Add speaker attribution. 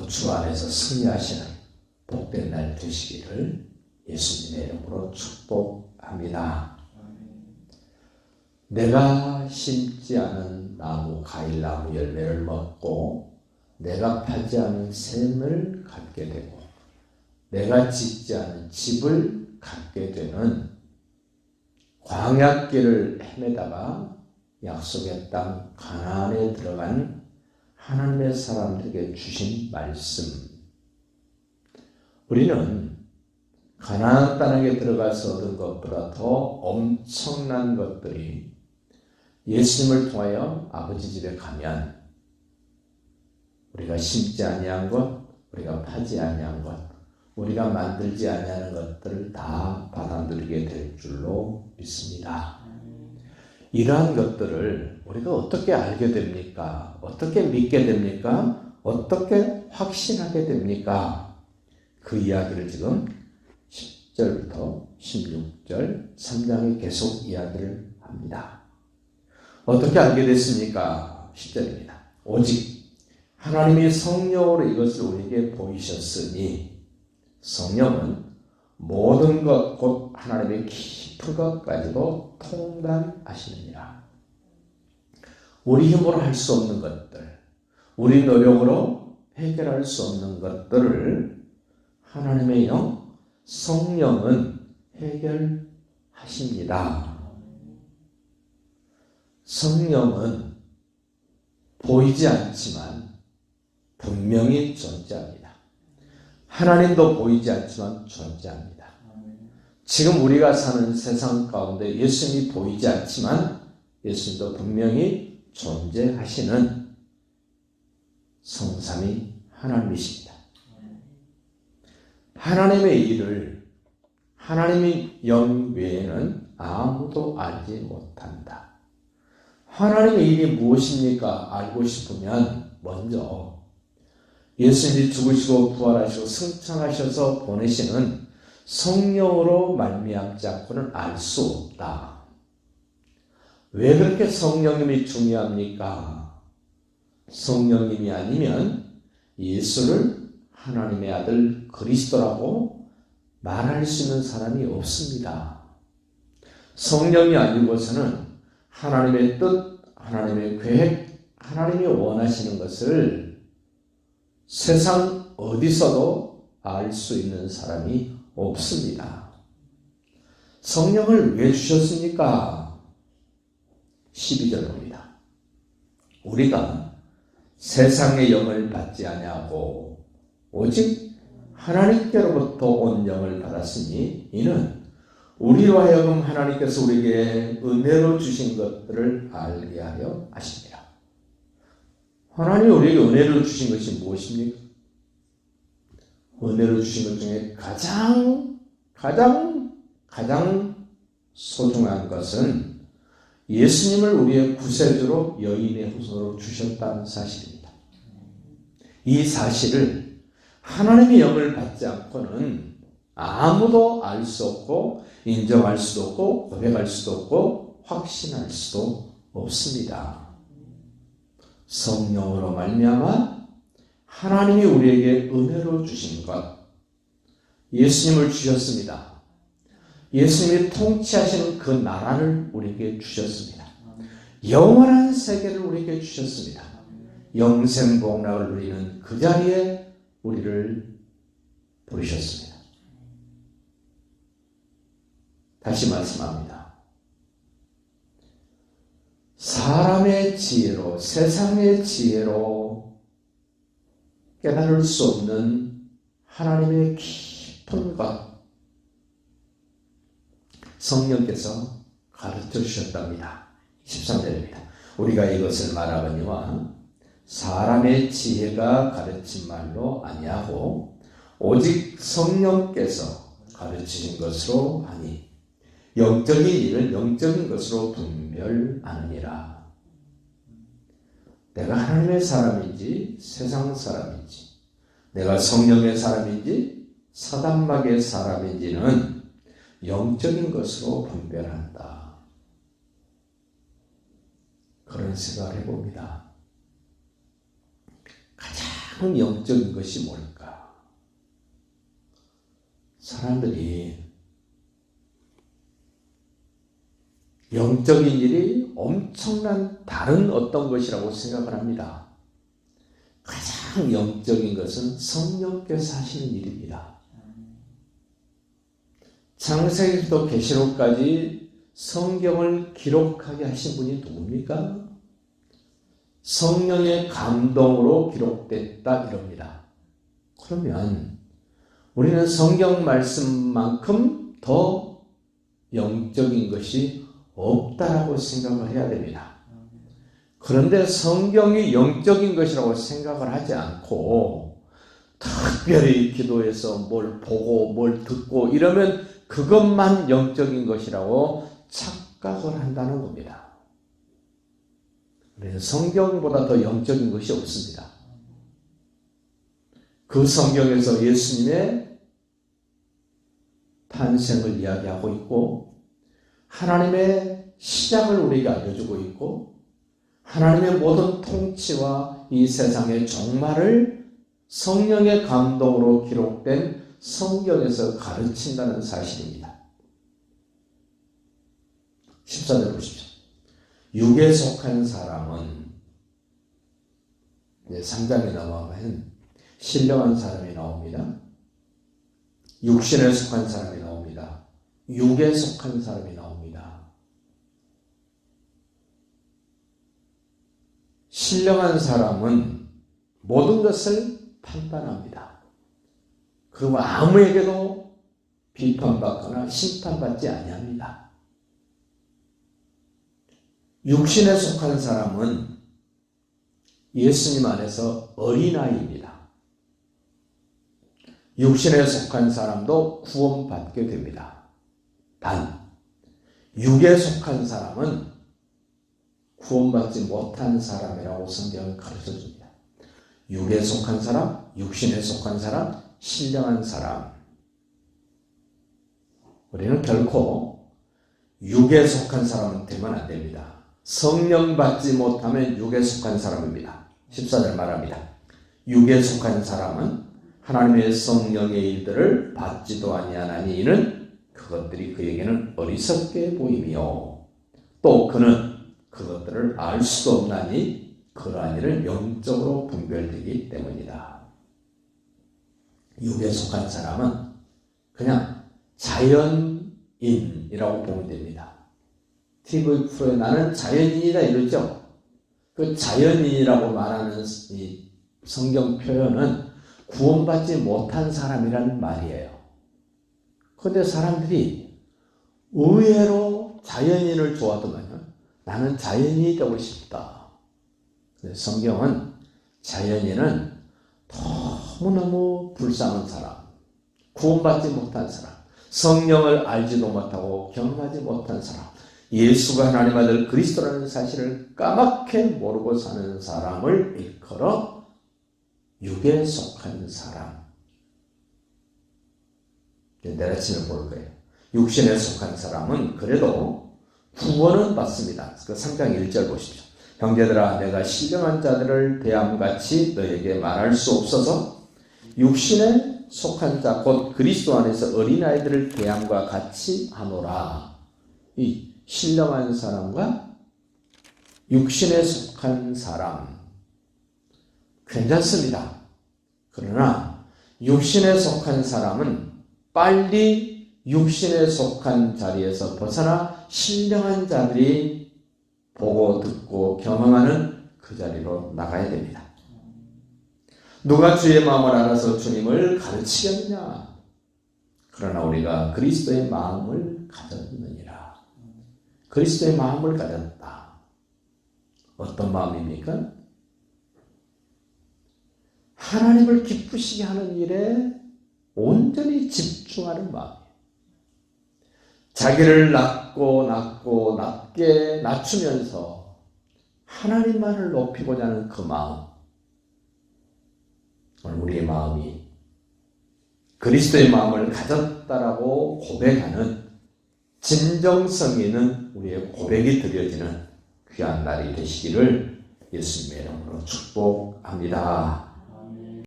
Speaker 1: 주 안에서 승리하시는 복된 날 되시기를 예수님의 이름으로 축복합니다. 내가 심지 않은 나무, 과일나무 열매를 먹고 내가 파지 않은 샘을 갖게 되고 내가 짓지 않은 집을 갖게 되는 광야길을 헤매다가 약속의 땅 가나안에 들어간 하나님의 사람들에게 주신 말씀. 우리는 가나안 땅에 들어가서 얻은 것보다 더 엄청난 것들이 예수님을 통하여 아버지 집에 가면 우리가 심지 아니한 것, 우리가 파지 아니한 것, 우리가 만들지 아니하는 것들을 다 받아 누리게 될 줄로 믿습니다. 이러한 것들을 우리가 어떻게 알게 됩니까? 어떻게 믿게 됩니까? 어떻게 확신하게 됩니까? 그 이야기를 지금 10절부터 16절 3장에 계속 이야기를 합니다. 어떻게 알게 됐습니까? 10절입니다. 오직 하나님이 성령으로 이것을 우리에게 보이셨으니 성령은 모든 것 곧 하나님의 깊은 것까지도 통달하시느니라. 우리 힘으로 할 수 없는 것들, 우리 노력으로 해결할 수 없는 것들을 하나님의 영, 성령은 해결하십니다. 성령은 보이지 않지만 분명히 존재합니다. 하나님도 보이지 않지만 존재합니다. 지금 우리가 사는 세상 가운데 예수님이 보이지 않지만 예수님도 분명히 존재하시는 성삼위 하나님이십니다. 하나님의 일을 하나님의 영 외에는 아무도 알지 못한다. 하나님의 일이 무엇입니까? 알고 싶으면 먼저 예수님이 죽으시고 부활하시고 승천하셔서 보내시는 성령으로 말미암지 않고는 알 수 없다. 왜 그렇게 성령님이 중요합니까? 성령님이 아니면 예수를 하나님의 아들 그리스도라고 말할 수 있는 사람이 없습니다. 성령이 아니고서는 하나님의 뜻, 하나님의 계획, 하나님이 원하시는 것을 세상 어디서도 알 수 있는 사람이 없습니다. 성령을 왜 주셨습니까? 12절 봅니다. 우리가 세상의 영을 받지 아니하고 오직 하나님께로부터 온 영을 받았으니 이는 우리로 하여금 하나님께서 우리에게 은혜로 주신 것들을 알게 하려 하십니다. 하나님이 우리에게 은혜로 주신 것이 무엇입니까? 은혜로 주신 것 중에 가장 소중한 것은 예수님을 우리의 구세주로 여인의 후손으로 주셨다는 사실입니다. 이 사실을 하나님의 영을 받지 않고는 아무도 알 수 없고 인정할 수도 없고 고백할 수도 없고 확신할 수도 없습니다. 성령으로 말미암아 하나님이 우리에게 은혜로 주신 것, 예수님을 주셨습니다. 예수님이 통치하시는 그 나라를 우리에게 주셨습니다. 영원한 세계를 우리에게 주셨습니다. 영생복락을 누리는 그 자리에 우리를 부르셨습니다. 다시 말씀합니다. 사람의 지혜로, 세상의 지혜로 깨달을 수 없는 하나님의 깊은 것, 성령께서 가르쳐 주셨답니다. 13절입니다. 우리가 이것을 말하거니와 사람의 지혜가 가르친 말로 아니하고 오직 성령께서 가르치신 것으로 하니 영적인 일을 영적인 것으로 분별하느니라. 내가 하나님의 사람인지 세상 사람인지, 내가 성령의 사람인지 사단막의 사람인지는 영적인 것으로 분별한다. 그런 생각을 해봅니다. 가장 가장 영적인 것이 뭘까? 사람들이 영적인 일이 엄청난 다른 어떤 것이라고 생각을 합니다. 가장 영적인 것은 성령께서 하시는 일입니다. 창세기부터 계시록까지 성경을 기록하게 하신 분이 누굽니까? 성령의 감동으로 기록됐다 이럽니다. 그러면 우리는 성경 말씀만큼 더 영적인 것이 없다라고 생각을 해야 됩니다. 그런데 성경이 영적인 것이라고 생각을 하지 않고 특별히 기도해서 뭘 보고 뭘 듣고 이러면 그것만 영적인 것이라고 착각을 한다는 겁니다. 그래서 성경보다 더 영적인 것이 없습니다. 그 성경에서 예수님의 탄생을 이야기하고 있고 하나님의 시작을 우리에게 알려주고 있고 하나님의 모든 통치와 이 세상의 종말을 성령의 감동으로 기록된 성경에서 가르친다는 사실입니다. 14절 보십시오. 육에 속한 사람은 3장에 넘어가면 신령한 사람이 나옵니다. 육신에 속한 사람이 나옵니다. 육에 속한 사람이 나옵니다. 신령한 사람은 모든 것을 판단합니다. 그리고 아무에게도 비판받거나 심판받지 아니합니다. 육신에 속한 사람은 예수님 안에서 어린아이입니다. 육신에 속한 사람도 구원받게 됩니다. 단, 육에 속한 사람은 구원받지 못한 사람이라고 성경은 가르쳐줍니다. 육에 속한 사람, 육신에 속한 사람, 신령한 사람. 우리는 결코 육에 속한 사람은 되면 안 됩니다. 성령 받지 못하면 육에 속한 사람입니다. 14절 말합니다. 육에 속한 사람은 하나님의 성령의 일들을 받지도 아니하나니 이는 그것들이 그에게는 어리석게 보이며 또 그는 그것들을 알 수도 없나니 그러한 일은 영적으로 분별되기 때문이다. 육에 속한 사람은 그냥 자연인이라고 보면 됩니다. TV 프로에 나는 자연인이다 이러죠. 그 자연인이라고 말하는 이 성경 표현은 구원받지 못한 사람이라는 말이에요. 그런데 사람들이 의외로 자연인을 좋아하더만요. 나는 자연인이 되고 싶다. 성경은 자연인은 너무너무 불쌍한 사람, 구원받지 못한 사람, 성령을 알지도 못하고 경험하지 못한 사람, 예수가 하나님 아들 그리스도라는 사실을 까맣게 모르고 사는 사람을 일컬어 육에 속한 사람. 내려치면 볼 거예요. 육신에 속한 사람은 그래도 구원은 받습니다. 그 3장 1절 보십시오. 형제들아 내가 신령한 자들을 대함같이 너에게 말할 수 없어서 육신에 속한 자 곧 그리스도 안에서 어린아이들을 대함과 같이 하노라. 이 신령한 사람과 육신에 속한 사람 괜찮습니다. 그러나 육신에 속한 사람은 빨리 육신에 속한 자리에서 벗어나 신령한 자들이 보고 듣고 경험하는 그 자리로 나가야 됩니다. 누가 주의 마음을 알아서 주님을 가르치겠느냐? 그러나 우리가 그리스도의 마음을 가졌느니라. 그리스도의 마음을 가졌다. 어떤 마음입니까? 하나님을 기쁘시게 하는 일에 온전히 집중하는 마음이에요. 자기를 낮게 낮추면서 하나님만을 높이고자 하는 그 마음. 오늘 우리의 마음이 그리스도의 마음을 가졌다라고 고백하는 진정성 있는 우리의 고백이 드려지는 귀한 날이 되시기를 예수님의 이름으로 축복합니다.